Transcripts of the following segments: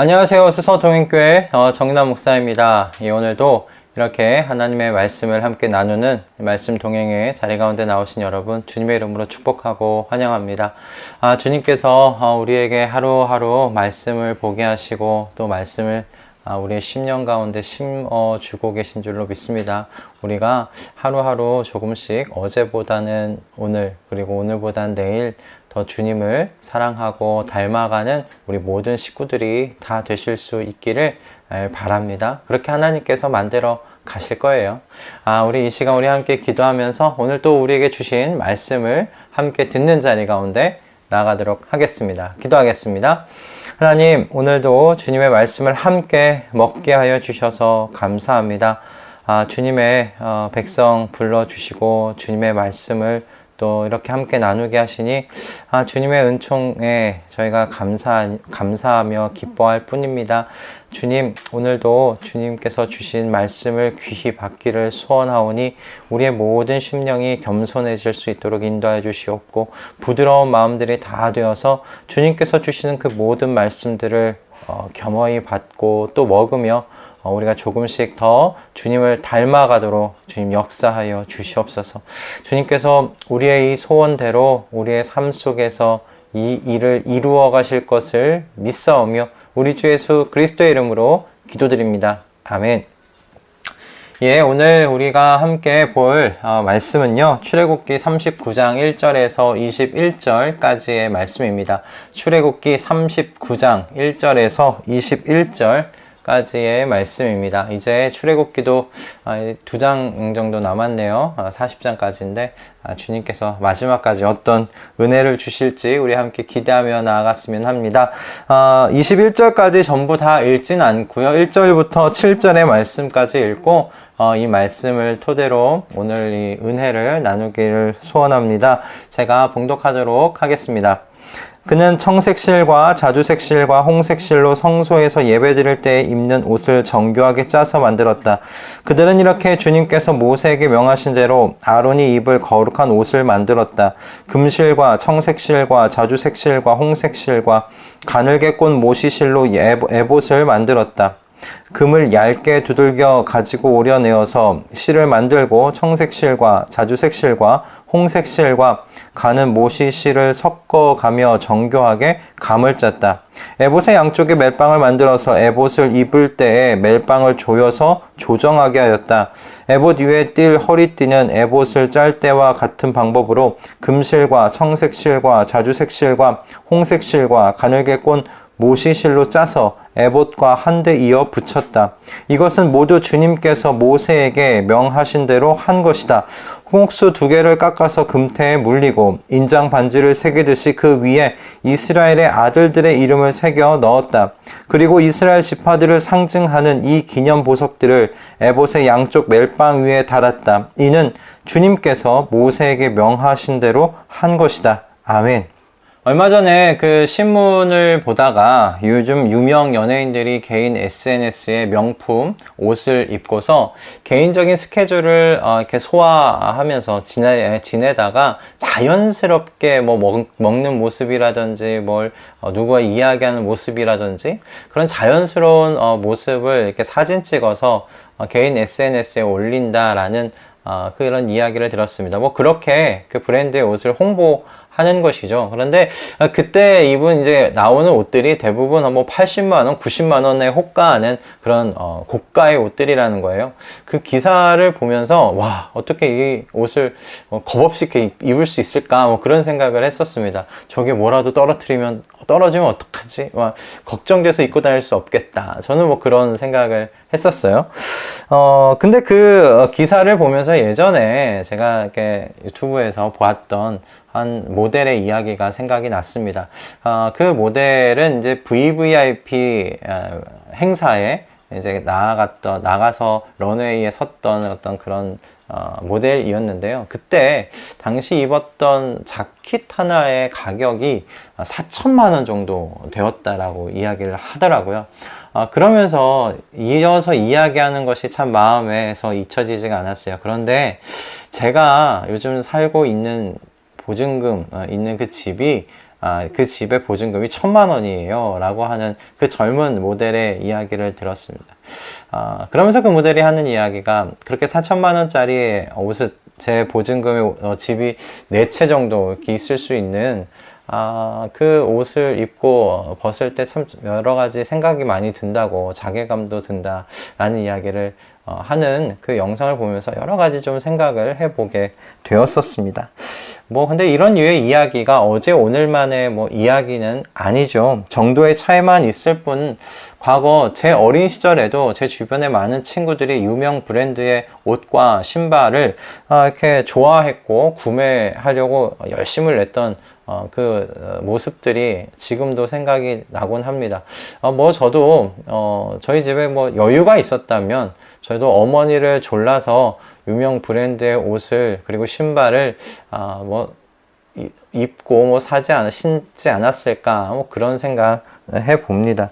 안녕하세요. 수서동행교회 정남 목사입니다. 오늘도 이렇게 하나님의 말씀을 함께 나누는 말씀 동행의 자리 가운데 나오신 여러분 주님의 이름으로 축복하고 환영합니다. 주님께서 우리에게 하루하루 말씀을 보게 하시고 또 말씀을 우리의 심령 가운데 심어주고 계신 줄로 믿습니다. 우리가 하루하루 조금씩 어제보다는 오늘 그리고 오늘보다는 내일 더 주님을 사랑하고 닮아가는 우리 모든 식구들이 다 되실 수 있기를 바랍니다. 그렇게 하나님께서 만들어 가실 거예요. 우리 이 시간 우리 함께 기도하면서 오늘 또 우리에게 주신 말씀을 함께 듣는 자리 가운데 나가도록 하겠습니다. 기도하겠습니다. 하나님, 오늘도 주님의 말씀을 함께 먹게 하여 주셔서 감사합니다. 주님의 백성 불러주시고 주님의 말씀을 또 이렇게 함께 나누게 하시니 주님의 은총에 저희가 감사하며 기뻐할 뿐입니다. 주님, 오늘도 주님께서 주신 말씀을 귀히 받기를 소원하오니 우리의 모든 심령이 겸손해질 수 있도록 인도하여 주시옵고 부드러운 마음들이 다 되어서 주님께서 주시는 그 모든 말씀들을 겸허히 받고 또 먹으며 우리가 조금씩 더 주님을 닮아가도록 주님 역사하여 주시옵소서. 주님께서 우리의 이 소원대로 우리의 삶 속에서 이 일을 이루어 가실 것을 믿사오며 우리 주 예수 그리스도의 이름으로 기도드립니다. 아멘. 오늘 우리가 함께 볼 말씀은요, 출애굽기 39장 1절에서 21절까지의 말씀입니다. 출애굽기 39장 1절에서 21절까지의 말씀입니다. 이제 출애굽기도 2장 정도 남았네요. 40장까지인데 주님께서 마지막까지 어떤 은혜를 주실지 우리 함께 기대하며 나아갔으면 합니다. 21절까지 전부 다 읽진 않고요. 1절부터 7절의 말씀까지 읽고 이 말씀을 토대로 오늘 이 은혜를 나누기를 소원합니다. 제가 봉독하도록 하겠습니다. 그는 청색실과 자주색실과 홍색실로 성소에서 예배드릴 때 입는 옷을 정교하게 짜서 만들었다. 그들은 이렇게 주님께서 모세에게 명하신 대로 아론이 입을 거룩한 옷을 만들었다. 금실과 청색실과 자주색실과 홍색실과 가늘게 꼰 모시실로 에봇을 만들었다. 금을 얇게 두들겨 가지고 오려내어서 실을 만들고 청색실과 자주색실과 홍색실과 가는 모시 실을 섞어가며 정교하게 감을 짰다. 에봇의 양쪽에 멜빵을 만들어서 에봇을 입을 때에 멜빵을 조여서 조정하게 하였다. 에봇 위에 띌 허리띠는 에봇을 짤 때와 같은 방법으로 금실과 청색실과 자주색실과 홍색실과 가늘게 꼰 모시실로 짜서 에봇과 한데 이어 붙였다. 이것은 모두 주님께서 모세에게 명하신 대로 한 것이다. 홍옥수 2개를 깎아서 금태에 물리고 인장 반지를 새기듯이 그 위에 이스라엘의 아들들의 이름을 새겨 넣었다. 그리고 이스라엘 지파들을 상징하는 이 기념 보석들을 에봇의 양쪽 멜빵 위에 달았다. 이는 주님께서 모세에게 명하신 대로 한 것이다. 아멘. 얼마 전에 그 신문을 보다가 요즘 유명 연예인들이 개인 SNS에 명품 옷을 입고서 개인적인 스케줄을 이렇게 소화하면서 지내다가 자연스럽게 먹는 모습이라든지 누구와 이야기하는 모습이라든지 그런 자연스러운 모습을 이렇게 사진 찍어서 개인 SNS에 올린다라는 그런 이야기를 들었습니다. 그렇게 그 브랜드의 옷을 하는 것이죠. 그런데 그때 입은 이제 나오는 옷들이 대부분 80만원, 90만원에 호가하는 그런 고가의 옷들이라는 거예요. 그 기사를 보면서 와, 어떻게 이 옷을 겁없이 이렇게 입을 수 있을까 그런 생각을 했었습니다. 저게 뭐라도 떨어지면 어떡하지? 걱정돼서 입고 다닐 수 없겠다. 저는 그런 생각을 했었어요. 근데 그 기사를 보면서 예전에 제가 이렇게 유튜브에서 보았던 한 모델의 이야기가 생각이 났습니다. 그 모델은 이제 VVIP 행사에 이제 나가서 런웨이에 섰던 어떤 그런 모델이었는데요. 그때 당시 입었던 자켓 하나의 가격이 4천만 원 정도 되었다라고 이야기를 하더라고요. 그러면서 이어서 이야기하는 것이 참 마음에서 잊혀지지가 않았어요. 그런데 제가 요즘 살고 있는 보증금 있는 그 집이 그 집의 보증금이 1,000,000원이에요 라고 하는 그 젊은 모델의 이야기를 들었습니다. 그러면서 그 모델이 하는 이야기가 그렇게 4,000,000원짜리 옷을 제 보증금의 집이 4채 정도 이렇게 있을 수 있는 그 옷을 입고 벗을 때 참 여러 가지 생각이 많이 든다고, 자괴감도 든다라는 이야기를 하는 그 영상을 보면서 여러 가지 좀 생각을 해보게 되었었습니다. 근데 이런 류의 이야기가 어제 오늘만의 이야기는 아니죠. 정도의 차이만 있을 뿐, 과거 제 어린 시절에도 제 주변에 많은 친구들이 유명 브랜드의 옷과 신발을 이렇게 좋아했고 구매하려고 열심을 냈던 그 모습들이 지금도 생각이 나곤 합니다. 저도 저희 집에 여유가 있었다면 저희도 어머니를 졸라서 유명 브랜드의 옷을 그리고 신발을 입고 신지 않았을까 그런 생각 해봅니다.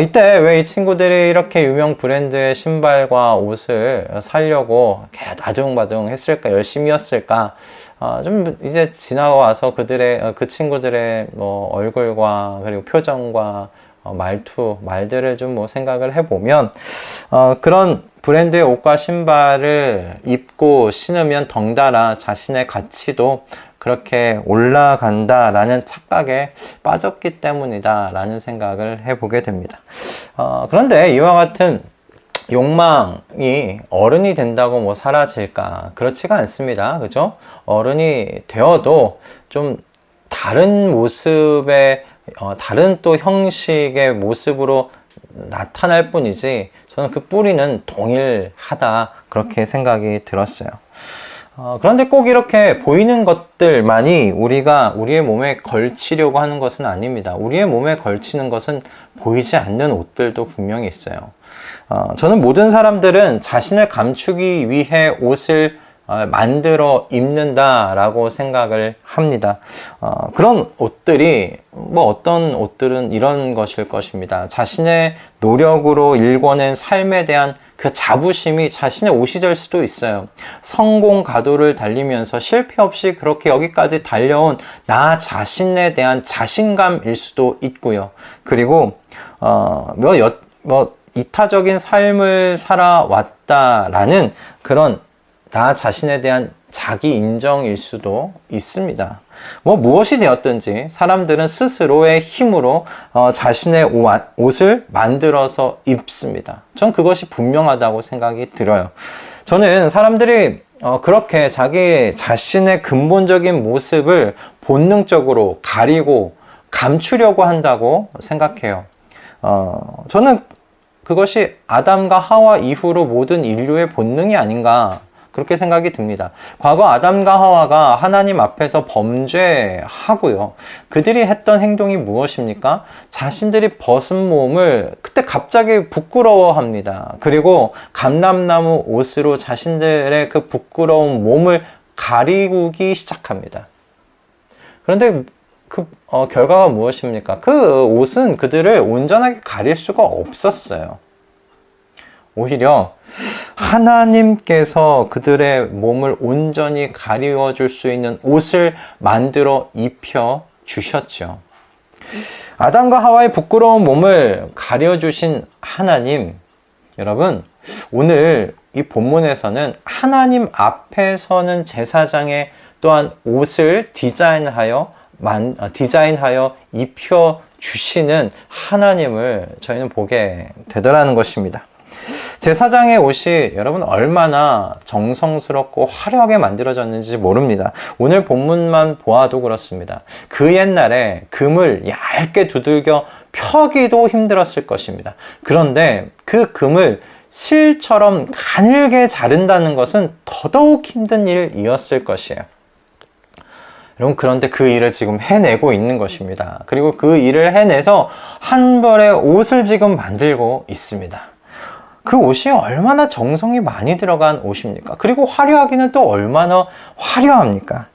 이때 왜 이 친구들이 이렇게 유명 브랜드의 신발과 옷을 사려고 아둥바둥 했을까, 열심히 했을까? 좀 이제 지나와서 그 친구들의 얼굴과 그리고 표정과 말들을 좀 생각을 해보면, 그런 브랜드의 옷과 신발을 입고 신으면 덩달아 자신의 가치도 그렇게 올라간다라는 착각에 빠졌기 때문이다 라는 생각을 해보게 됩니다. 그런데 이와 같은 욕망이 어른이 된다고 사라질까? 그렇지가 않습니다. 그죠? 어른이 되어도 좀 다른 모습의, 다른 또 형식의 모습으로 나타날 뿐이지, 저는 그 뿌리는 동일하다, 그렇게 생각이 들었어요. 그런데 꼭 이렇게 보이는 것들만이 우리의 몸에 걸치려고 하는 것은 아닙니다. 우리의 몸에 걸치는 것은 보이지 않는 옷들도 분명히 있어요. 저는 모든 사람들은 자신을 감추기 위해 옷을 만들어 입는다라고 생각을 합니다. 그런 옷들이, 어떤 옷들은 이런 것일 것입니다. 자신의 노력으로 일궈낸 삶에 대한 그 자부심이 자신의 옷이 될 수도 있어요. 성공 가도를 달리면서 실패 없이 그렇게 여기까지 달려온 나 자신에 대한 자신감일 수도 있고요. 그리고 이타적인 삶을 살아왔다라는 그런 나 자신에 대한 자기 인정일 수도 있습니다. 무엇이 되었든지 사람들은 스스로의 힘으로 자신의 옷을 만들어서 입습니다. 전 그것이 분명하다고 생각이 들어요. 저는 사람들이 그렇게 자기 자신의 근본적인 모습을 본능적으로 가리고 감추려고 한다고 생각해요. 저는 그것이 아담과 하와 이후로 모든 인류의 본능이 아닌가, 그렇게 생각이 듭니다. 과거 아담과 하와가 하나님 앞에서 범죄하고요. 그들이 했던 행동이 무엇입니까? 자신들이 벗은 몸을 그때 갑자기 부끄러워합니다. 그리고 감람나무 옷으로 자신들의 그 부끄러운 몸을 가리우기 시작합니다. 그런데 그 결과가 무엇입니까? 그 옷은 그들을 온전하게 가릴 수가 없었어요. 오히려 하나님께서 그들의 몸을 온전히 가리워 줄 수 있는 옷을 만들어 입혀 주셨죠. 아담과 하와의 부끄러운 몸을 가려 주신 하나님, 여러분, 오늘 이 본문에서는 하나님 앞에서는 제사장의 또한 옷을 디자인하여 입혀 주시는 하나님을 저희는 보게 되더라는 것입니다. 제사장의 옷이 여러분 얼마나 정성스럽고 화려하게 만들어졌는지 모릅니다. 오늘 본문만 보아도 그렇습니다. 그 옛날에 금을 얇게 두들겨 펴기도 힘들었을 것입니다. 그런데 그 금을 실처럼 가늘게 자른다는 것은 더더욱 힘든 일이었을 것이에요. 여러분, 그런데 그 일을 지금 해내고 있는 것입니다. 그리고 그 일을 해내서 한 벌의 옷을 지금 만들고 있습니다. 그 옷이 얼마나 정성이 많이 들어간 옷입니까? 그리고 화려하기는 또 얼마나 화려합니까?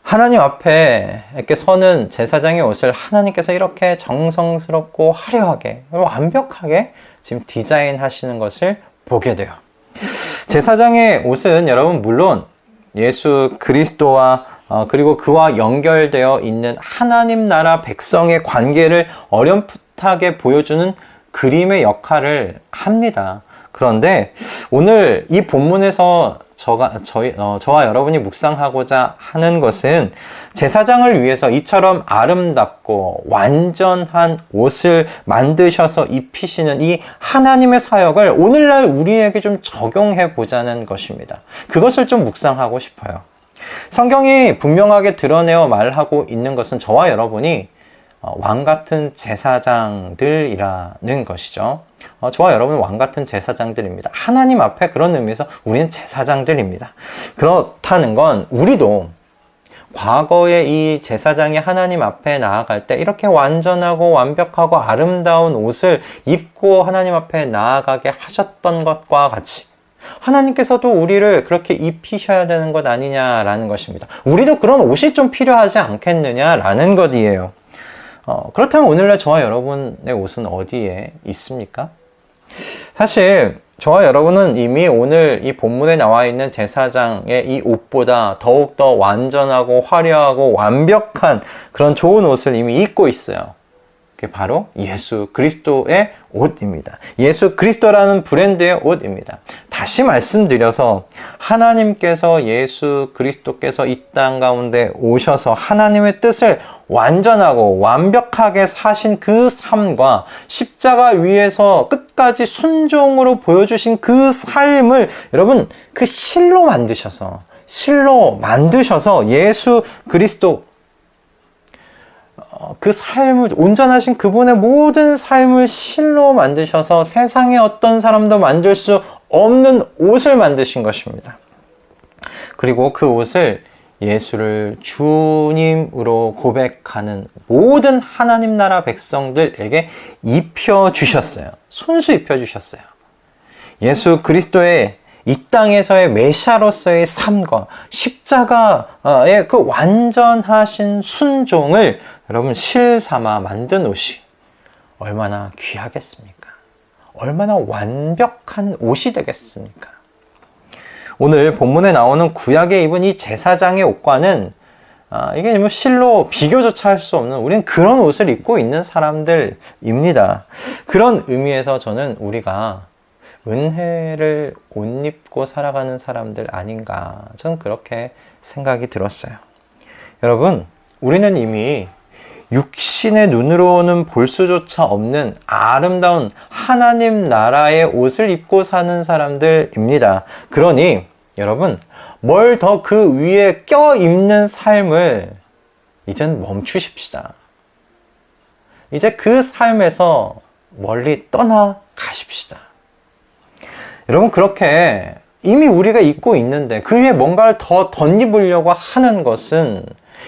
하나님 앞에 이렇게 서는 제사장의 옷을 하나님께서 이렇게 정성스럽고 화려하게, 완벽하게 지금 디자인하시는 것을 보게 돼요. 제사장의 옷은 여러분 물론 예수 그리스도와 그리고 그와 연결되어 있는 하나님 나라 백성의 관계를 어렴풋하게 보여주는 그림의 역할을 합니다. 그런데 오늘 이 본문에서 저와 여러분이 묵상하고자 하는 것은 제사장을 위해서 이처럼 아름답고 완전한 옷을 만드셔서 입히시는 이 하나님의 사역을 오늘날 우리에게 좀 적용해 보자는 것입니다. 그것을 좀 묵상하고 싶어요. 성경이 분명하게 드러내어 말하고 있는 것은 저와 여러분이 왕 같은 제사장들이라는 것이죠. 저와 여러분은 왕 같은 제사장들입니다. 하나님 앞에 그런 의미에서 우리는 제사장들입니다. 그렇다는 건 우리도 과거에 이 제사장이 하나님 앞에 나아갈 때 이렇게 완전하고 완벽하고 아름다운 옷을 입고 하나님 앞에 나아가게 하셨던 것과 같이 하나님께서도 우리를 그렇게 입히셔야 되는 것 아니냐라는 것입니다. 우리도 그런 옷이 좀 필요하지 않겠느냐라는 것이에요. 그렇다면 오늘날 저와 여러분의 옷은 어디에 있습니까? 사실 저와 여러분은 이미 오늘 이 본문에 나와 있는 제사장의 이 옷보다 더욱더 완전하고 화려하고 완벽한 그런 좋은 옷을 이미 입고 있어요. 그게 바로 예수 그리스도의 옷입니다. 예수 그리스도라는 브랜드의 옷입니다. 다시 말씀드려서 하나님께서 예수 그리스도께서 이 땅 가운데 오셔서 하나님의 뜻을 완전하고 완벽하게 사신 그 삶과 십자가 위에서 끝까지 순종으로 보여주신 그 삶을 여러분 그 실로 만드셔서 예수 그리스도 그 삶을 온전하신 그분의 모든 삶을 실로 만드셔서 세상에 어떤 사람도 만들 수 없는 옷을 만드신 것입니다. 그리고 그 옷을 예수를 주님으로 고백하는 모든 하나님 나라 백성들에게 입혀주셨어요. 손수 입혀주셨어요. 예수 그리스도의 이 땅에서의 메시아로서의 삶과 십자가의 그 완전하신 순종을 여러분 실삼아 만든 옷이 얼마나 귀하겠습니까? 얼마나 완벽한 옷이 되겠습니까? 오늘 본문에 나오는 구약에 입은 이 제사장의 옷과는 이게 뭐 실로 비교조차 할 수 없는 우리는 그런 옷을 입고 있는 사람들입니다. 그런 의미에서 저는 우리가 은혜를 옷 입고 살아가는 사람들 아닌가 저는 그렇게 생각이 들었어요. 여러분 우리는 이미 육신의 눈으로는 볼 수조차 없는 아름다운 하나님 나라의 옷을 입고 사는 사람들입니다. 그러니 여러분 뭘 더 그 위에 껴입는 삶을 이젠 멈추십시다. 이제 그 삶에서 멀리 떠나가십시다. 여러분 그렇게 이미 우리가 입고 있는데 그 위에 뭔가를 더 덧입으려고 하는 것은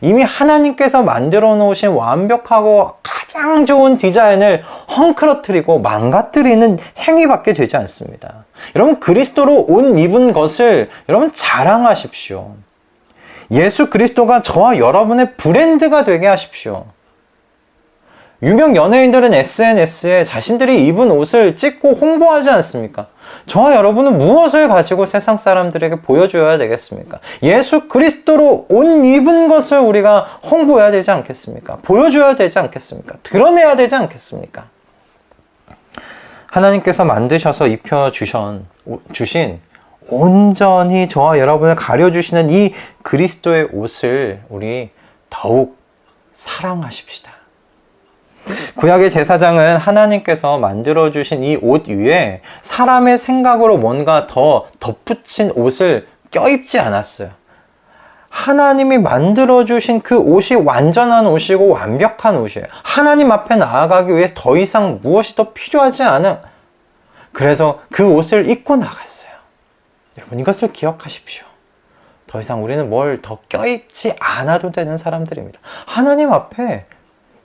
이미 하나님께서 만들어 놓으신 완벽하고 가장 좋은 디자인을 헝클어뜨리고 망가뜨리는 행위밖에 되지 않습니다. 여러분 그리스도로 옷 입은 것을 여러분 자랑하십시오. 예수 그리스도가 저와 여러분의 브랜드가 되게 하십시오. 유명 연예인들은 SNS에 자신들이 입은 옷을 찍고 홍보하지 않습니까? 저와 여러분은 무엇을 가지고 세상 사람들에게 보여줘야 되겠습니까? 예수 그리스도로 옷 입은 것을 우리가 홍보해야 되지 않겠습니까? 보여줘야 되지 않겠습니까? 드러내야 되지 않겠습니까? 하나님께서 만드셔서 입혀주신 온전히 저와 여러분을 가려주시는 이 그리스도의 옷을 우리 더욱 사랑하십시다. 구약의 제사장은 하나님께서 만들어주신 이 옷 위에 사람의 생각으로 뭔가 더 덧붙인 옷을 껴입지 않았어요. 하나님이 만들어주신 그 옷이 완전한 옷이고 완벽한 옷이에요. 하나님 앞에 나아가기 위해 더 이상 무엇이 더 필요하지 않은 그래서 그 옷을 입고 나갔어요. 여러분 이것을 기억하십시오. 더 이상 우리는 뭘 더 껴입지 않아도 되는 사람들입니다. 하나님 앞에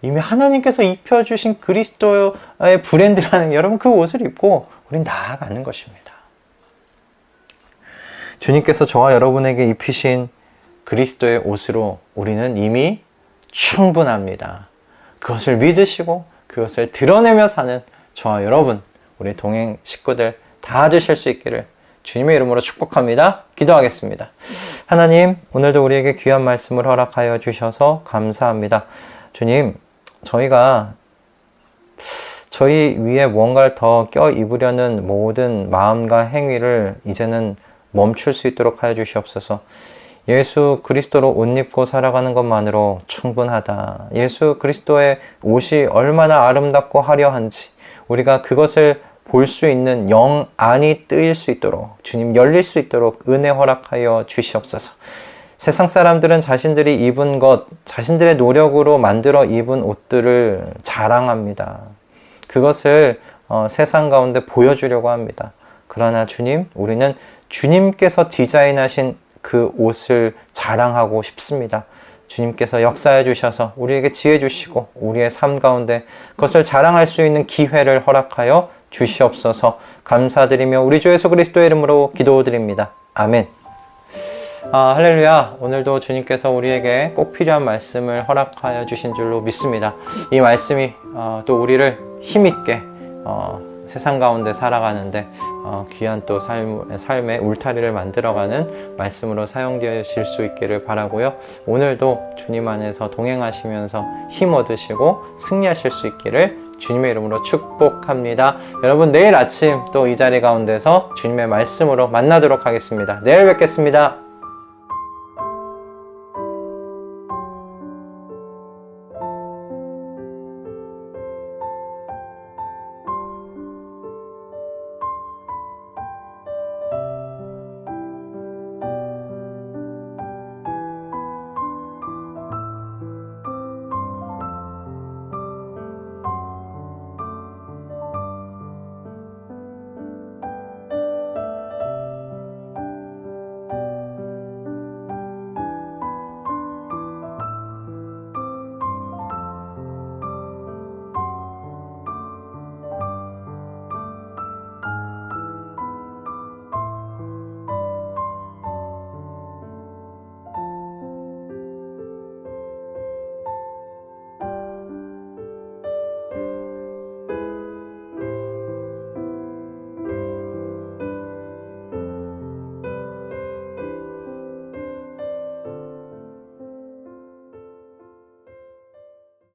이미 하나님께서 입혀주신 그리스도의 브랜드라는 여러분 그 옷을 입고 우린 나아가는 것입니다. 주님께서 저와 여러분에게 입히신 그리스도의 옷으로 우리는 이미 충분합니다. 그것을 믿으시고 그것을 드러내며 사는 저와 여러분, 우리 동행 식구들 다 되실 수 있기를 주님의 이름으로 축복합니다. 기도하겠습니다. 하나님, 오늘도 우리에게 귀한 말씀을 허락하여 주셔서 감사합니다. 주님, 저희가 저희 위에 무언가를 더 껴입으려는 모든 마음과 행위를 이제는 멈출 수 있도록 하여 주시옵소서. 예수 그리스도로 옷 입고 살아가는 것만으로 충분하다. 예수 그리스도의 옷이 얼마나 아름답고 화려한지 우리가 그것을 볼 수 있는 영 안이 뜨일 수 있도록, 주님 열릴 수 있도록 은혜 허락하여 주시옵소서. 세상 사람들은 자신들이 입은 것, 자신들의 노력으로 만들어 입은 옷들을 자랑합니다. 그것을 세상 가운데 보여주려고 합니다. 그러나 주님, 우리는 주님께서 디자인하신 그 옷을 자랑하고 싶습니다. 주님께서 역사해 주셔서 우리에게 지혜 주시고 우리의 삶 가운데 그것을 자랑할 수 있는 기회를 허락하여 주시옵소서. 감사드리며 우리 주 예수 그리스도의 이름으로 기도드립니다. 아멘. 할렐루야. 오늘도 주님께서 우리에게 꼭 필요한 말씀을 허락하여 주신 줄로 믿습니다. 이 말씀이 또 우리를 힘있게 세상 가운데 살아가는데 귀한 또 삶의 울타리를 만들어가는 말씀으로 사용되실 수 있기를 바라고요. 오늘도 주님 안에서 동행하시면서 힘 얻으시고 승리하실 수 있기를 주님의 이름으로 축복합니다. 여러분, 내일 아침 또 이 자리 가운데서 주님의 말씀으로 만나도록 하겠습니다. 내일 뵙겠습니다.